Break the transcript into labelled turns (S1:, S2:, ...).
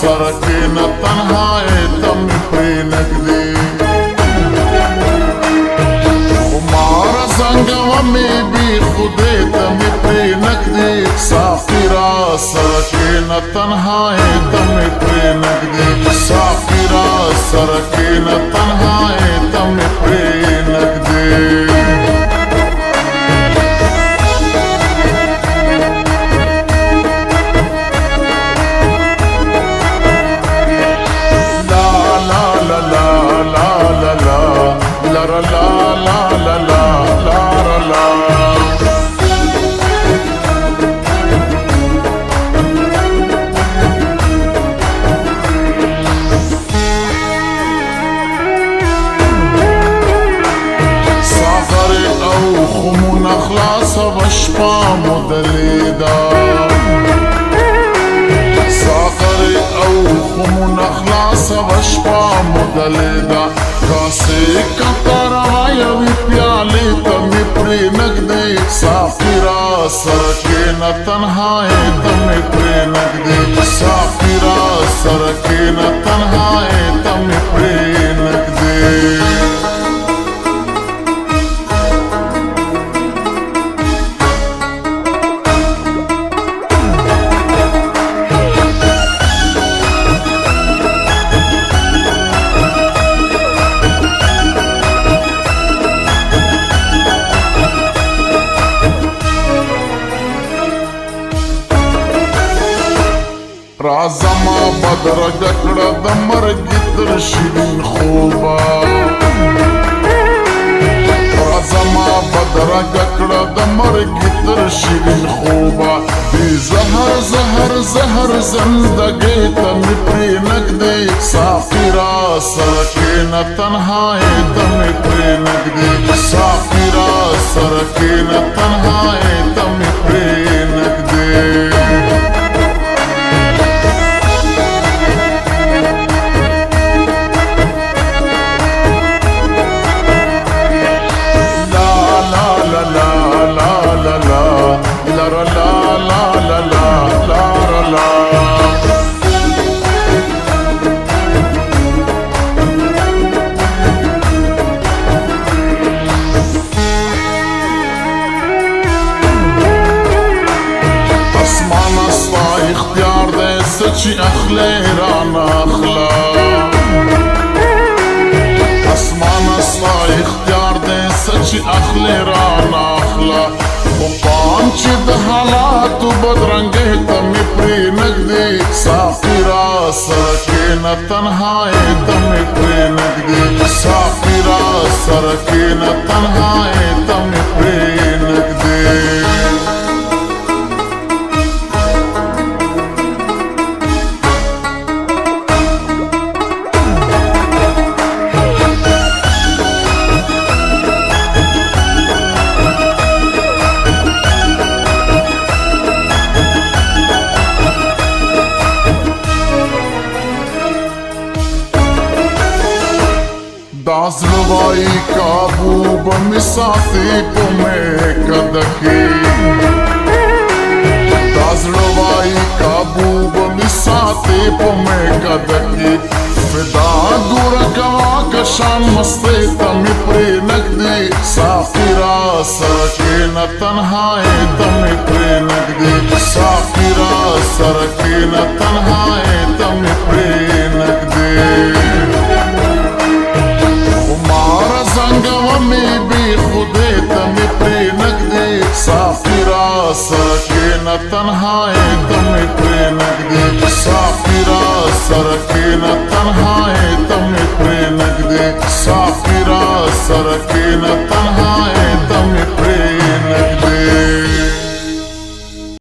S1: سرکینا تنهایی تم پری نگدی خمارا زنگا می بی خودی تم پری نگدی سافیرا سرکینا تنهایی تم پری نگدی سافیرا سرکینا تنهایی تم پری نگدی خمون اخلاص وشپا مدلیدا ساقر او خمون اخلاص وشپا مدلیدا کاسی کتر آیوی پیالی تمی پری نگدی سافیرا سرکینا تنہائی تمی پری نگدی سافیرا سرکینا تنہائی تمی پری نگدی رازما بدر جکڑا دمر گتر شیرین خوبا رازما بدر جکڑا دمر گتر شیرین خوبا بی زہر زہر زہر زندگی تم پری نگدی سافیرا سرکینا تنہائی تم پری نگدی سافیرا سرکینا تنہائی تم پری نگدی اختیار دے سچی اخلے رانا اخلا اسمان اسلا اختیار دے سچی اخلے رانا اخلا وہ پانچ دحالات بدرنگے تمی پری نگدی سافیرا سرکینا تنہائی تمی پری نگدی سافیرا سرکینا تنہائی تمی پری نگدی دازلوائی کابو بمساتی پمے کدکی دازلوائی کابو بمساتی پمے کدکی فدا دورا کوا کشان مستی تمی پری نگدی سافیرا سرکینا تنہائی تمی پری نگدی سافیرا سرکینا تنہائی تمی پری نگدی زنگا می بی خودی تمی پری نگدی سافیرا سرکینا تنہائی تمی پری نگدی سافیرا سرکینا تنہائی تمی پری نگدی سافیرا سرکینا تنہائی تمی پری